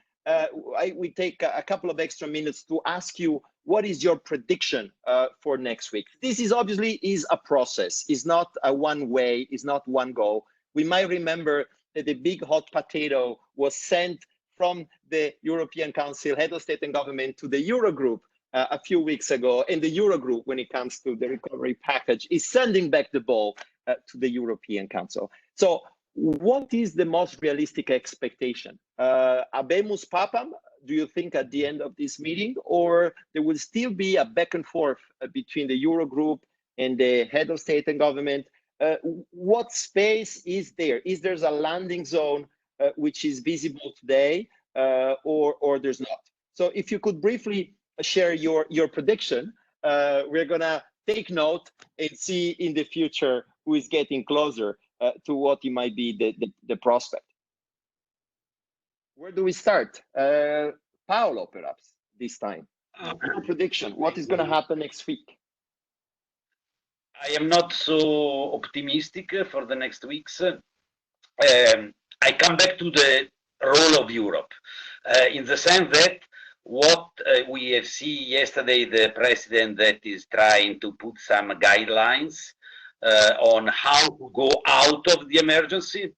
we take a couple of extra minutes to ask you, what is your prediction for next week? This is obviously a process. It's not a one way, it's not one go. We might remember that the big hot potato was sent from the European Council, head of state and government, to the Eurogroup a few weeks ago. And the Eurogroup, when it comes to the recovery package, is sending back the ball to the European Council. So what is the most realistic expectation? Habemus Papam, do you think, at the end of this meeting, or there will still be a back and forth between the Eurogroup and the head of state and government? What space is there? Is there a landing zone which is visible today, or there's not? So if you could briefly share your prediction, we're gonna take note and see in the future who is getting closer to what it might be the prospect. Where do we start? Paolo, perhaps, this time. Your prediction, what is going to happen next week? I am not so optimistic for the next weeks. I come back to the role of Europe, in the sense that what we have seen yesterday, the president that is trying to put some guidelines on how to go out of the emergency.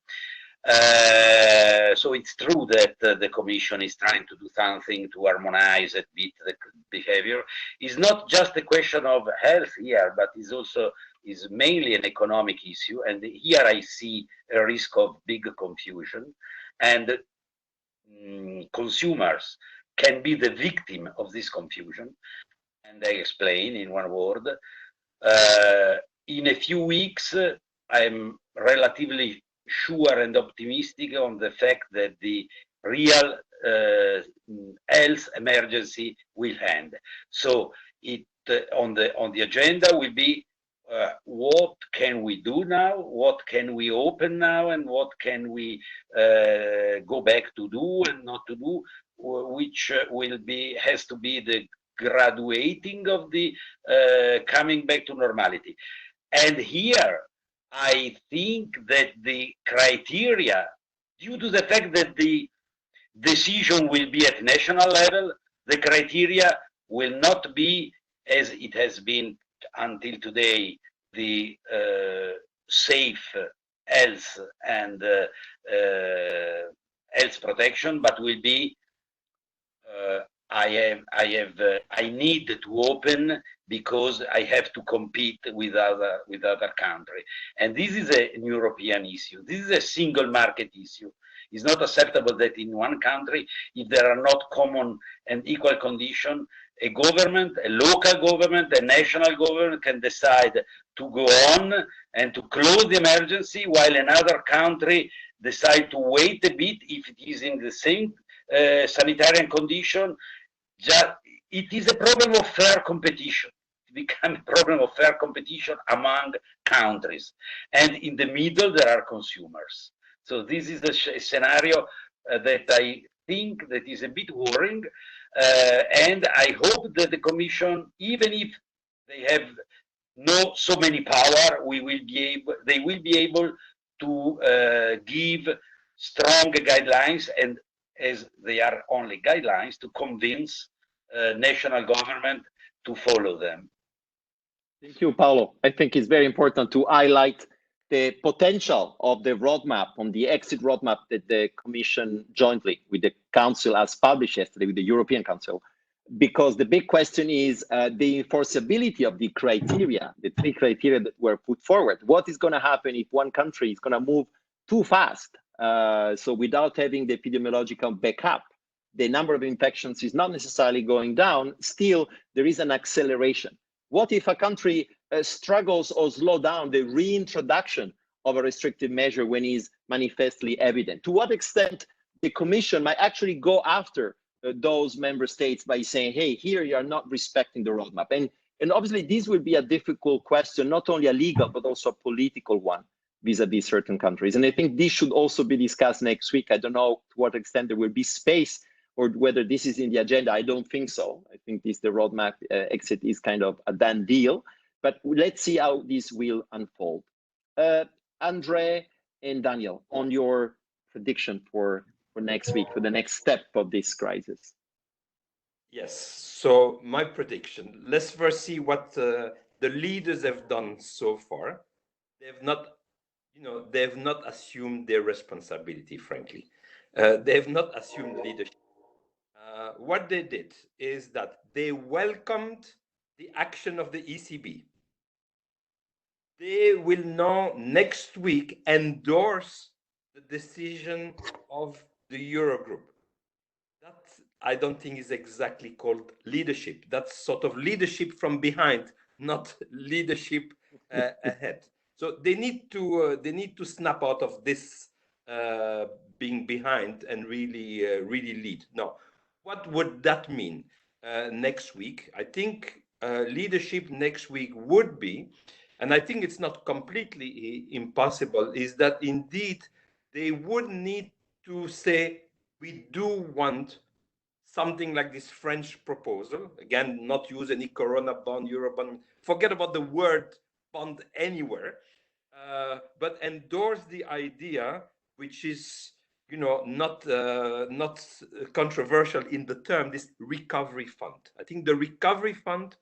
So it's true that the Commission is trying to do something to harmonize a bit the behavior. It's not just a question of health here, but is mainly an economic issue. And here I see a risk of big confusion, and consumers can be the victim of this confusion. and I explain in one word. In a few weeks, I'm relatively sure and optimistic on the fact that the real health emergency will end. So it on the agenda will be what can we do now, what can we open now, and what can we go back to do and not to do, which has to be the graduating of the coming back to normality. And here, I think that the criteria, due to the fact that the decision will be at national level, the criteria will not be, as it has been until today, the safe health and health protection, but will be I need to open because I have to compete with other countries. And this is an European issue. This is a single market issue. It's not acceptable that in one country, if there are not common and equal conditions, a government, a local government, a national government can decide to go on and to close the emergency, while another country decide to wait a bit if it is in the same sanitary condition. It is a problem of fair competition. It becomes a problem of fair competition among countries. And in the middle, there are consumers. So this is the scenario that I think that is a bit worrying. And I hope that the Commission, even if they have not so many power, they will be able to give strong guidelines, and as they are only guidelines, to convince national government to follow them. Thank you, Paolo. I think it's very important to highlight the potential of the roadmap, on the exit roadmap that the Commission jointly with the Council has published yesterday with the European Council, because the big question is the enforceability of the criteria, the 3 criteria that were put forward. What is going to happen if one country is going to move too fast? So without having the epidemiological backup, the number of infections is not necessarily going down. Still, there is an acceleration. What if a country struggles or slows down the reintroduction of a restrictive measure when it is manifestly evident? To what extent the Commission might actually go after those member states by saying, hey, here you are not respecting the roadmap? And obviously this will be a difficult question, not only a legal, but also a political one vis-a-vis certain countries. And I think this should also be discussed next week. I don't know to what extent there will be space or whether this is in the agenda. I don't think so. I think the roadmap exit is kind of a done deal, but let's see how this will unfold. Andre and Daniel, on your prediction for next week, for the next step of this crisis. Yes, so my prediction, let's first see what the leaders have done so far. They have not assumed their responsibility, frankly. They have not assumed leadership. What they did is that they welcomed the action of the ECB. They will now next week endorse the decision of the Eurogroup. That I don't think is exactly called leadership. That's sort of leadership from behind, not leadership ahead. So they need to snap out of this being behind and really lead. Now, what would that mean next week? I think leadership next week would be, and I think it's not completely impossible, is that indeed they would need to say, we do want something like this French proposal. Again, not use any Corona bond, Eurobond, forget about the word bond anywhere, but endorse the idea, which is, not controversial in the term, this recovery fund. I think the recovery fund,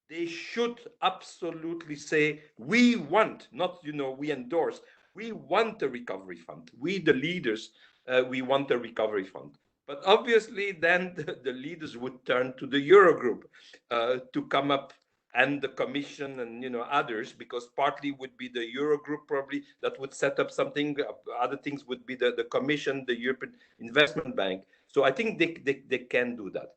they should absolutely say, we want, not, we endorse, we want a recovery fund. We, the leaders, we want a recovery fund. But obviously, then the leaders would turn to the Eurogroup to come up, and the Commission and others, because partly would be the Eurogroup probably that would set up something. Other things would be the Commission, the European Investment Bank. So I think they can do that.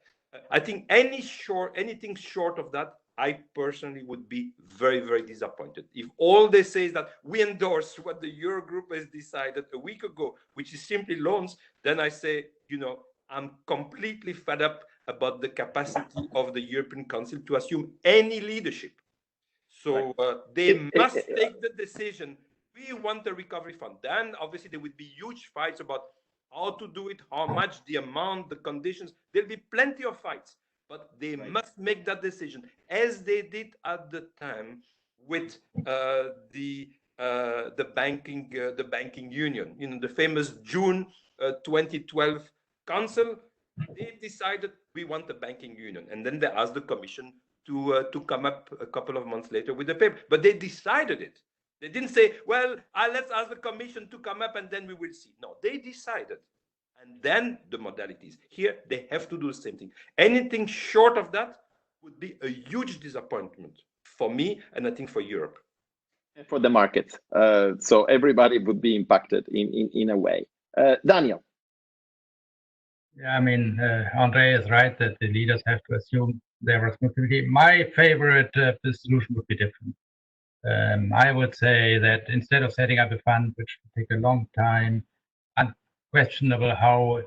I think anything short of that, I personally would be very, very disappointed. If all they say is that we endorse what the Eurogroup has decided a week ago, which is simply loans, then I say, I'm completely fed up about the capacity of the European Council to assume any leadership. So they must take the decision. We want a recovery fund. Then obviously there would be huge fights about how to do it, how much, the amount, the conditions. There'll be plenty of fights, but they must make that decision, as they did at the time with the banking union. The famous June 2012 Council. They decided we want the banking union, and then they asked the Commission to come up a couple of months later with the paper. But they decided it. They didn't say, well, let's ask the Commission to come up and then we will see. No, they decided. And then the modalities. Here, they have to do the same thing. Anything short of that would be a huge disappointment for me and I think for Europe. For the market. So everybody would be impacted in a way. Daniel. Yeah, I mean, Andre is right that the leaders have to assume their responsibility. My favorite solution would be different. I would say that instead of setting up a fund, which would take a long time, unquestionable how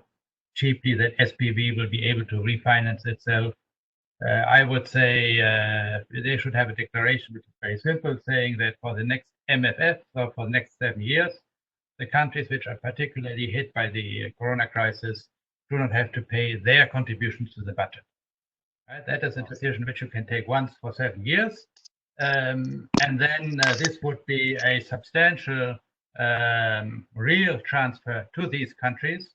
cheaply that SPV will be able to refinance itself, I would say they should have a declaration which is very simple, saying that for the next MFF, so for the next 7 years, the countries which are particularly hit by the corona crisis do not have to pay their contributions to the budget. Right? That is a decision which you can take once for 7 years. And then this would be a substantial real transfer to these countries.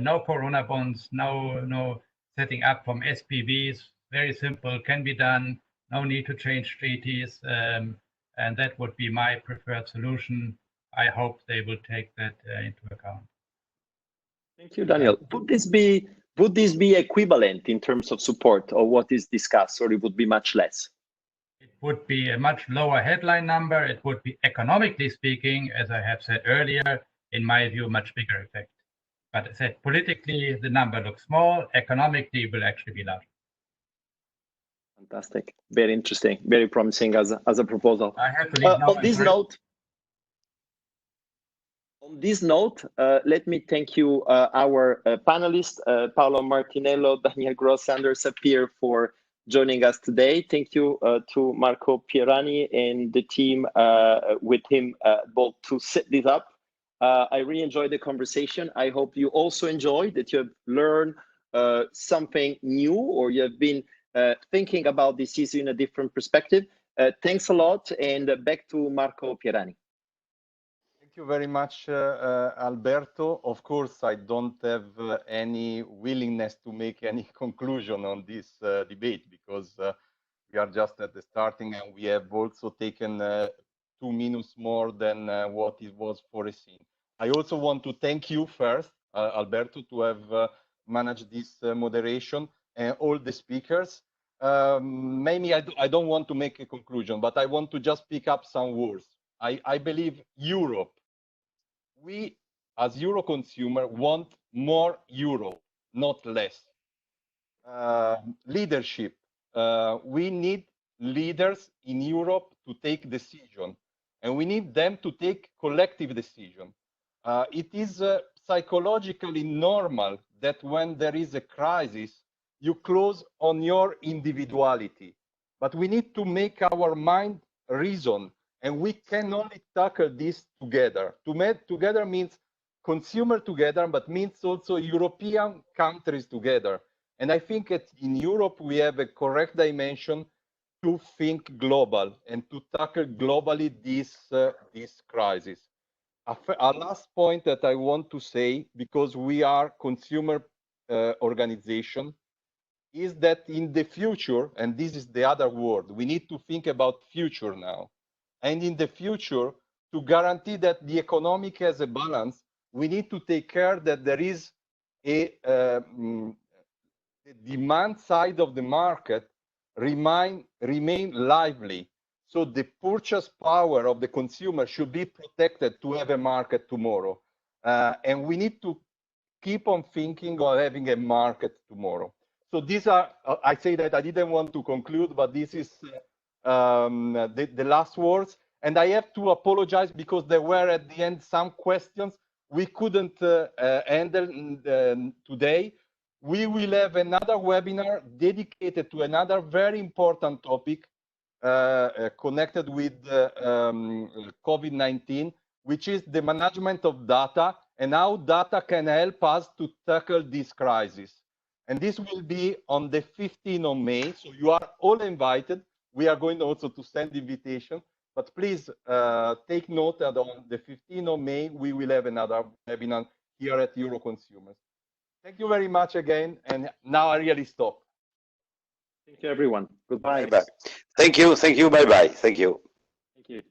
No corona bonds, no setting up from SPVs, very simple, can be done, no need to change treaties. And that would be my preferred solution. I hope they will take that into account. Thank you, Daniel. Would this be equivalent in terms of support or what is discussed, or it would be much less? It would be a much lower headline number. It would be, economically speaking, as I have said earlier, in my view, much bigger effect. But I said politically, the number looks small. Economically, it will actually be larger. Fantastic. Very interesting. Very promising as a proposal. I have to leave now. On this note, let me thank you, our panelists, Paolo Martinello, Daniel Gross, Anders Sapir, for joining us today. Thank you to Marco Pierani and the team with him both to set this up. I really enjoyed the conversation. I hope you also enjoyed, that you have learned something new, or you have been thinking about this issue in a different perspective. Thanks a lot, and back to Marco Pierani. Thank you very much, Alberto. Of course, I don't have any willingness to make any conclusion on this debate, because we are just at the starting, and we have also taken 2 minutes more than what it was foreseen. I also want to thank you first, Alberto, to have managed this moderation, and all the speakers. Maybe I don't want to make a conclusion, but I want to just pick up some words. I believe Europe, we as Euroconsumer want more Europe, not less. Leadership, we need leaders in Europe to take decision, and we need them to take collective decision. It is psychologically normal that when there is a crisis, you close on your individuality, but we need to make our mind reason, and we can only tackle this together. Together means consumer together, but means also European countries together. And I think that in Europe, we have a correct dimension to think global and to tackle globally this crisis. A last point that I want to say, because we are consumer organization, is that in the future, and this is the other word, we need to think about future now. And in the future, to guarantee that the economic has a balance, we need to take care that there is a the demand side of the market remain lively. So the purchase power of the consumer should be protected to have a market tomorrow. And we need to keep on thinking of having a market tomorrow. So these are, I say that I didn't want to conclude, but this is the last words. And I have to apologize because there were at the end some questions we couldn't handle today. We will have another webinar dedicated to another very important topic connected with COVID-19, which is the management of data and how data can help us to tackle this crisis. And this will be on the 15th of May. So you are all invited. We are going also to send invitation, but please take note that on the 15th of May, we will have another webinar here at Euroconsumers. Thank you very much again. And now I really stop. Thank you, everyone. Goodbye. Bye-bye. Thank you. Thank you. Bye-bye. Thank you. Thank you.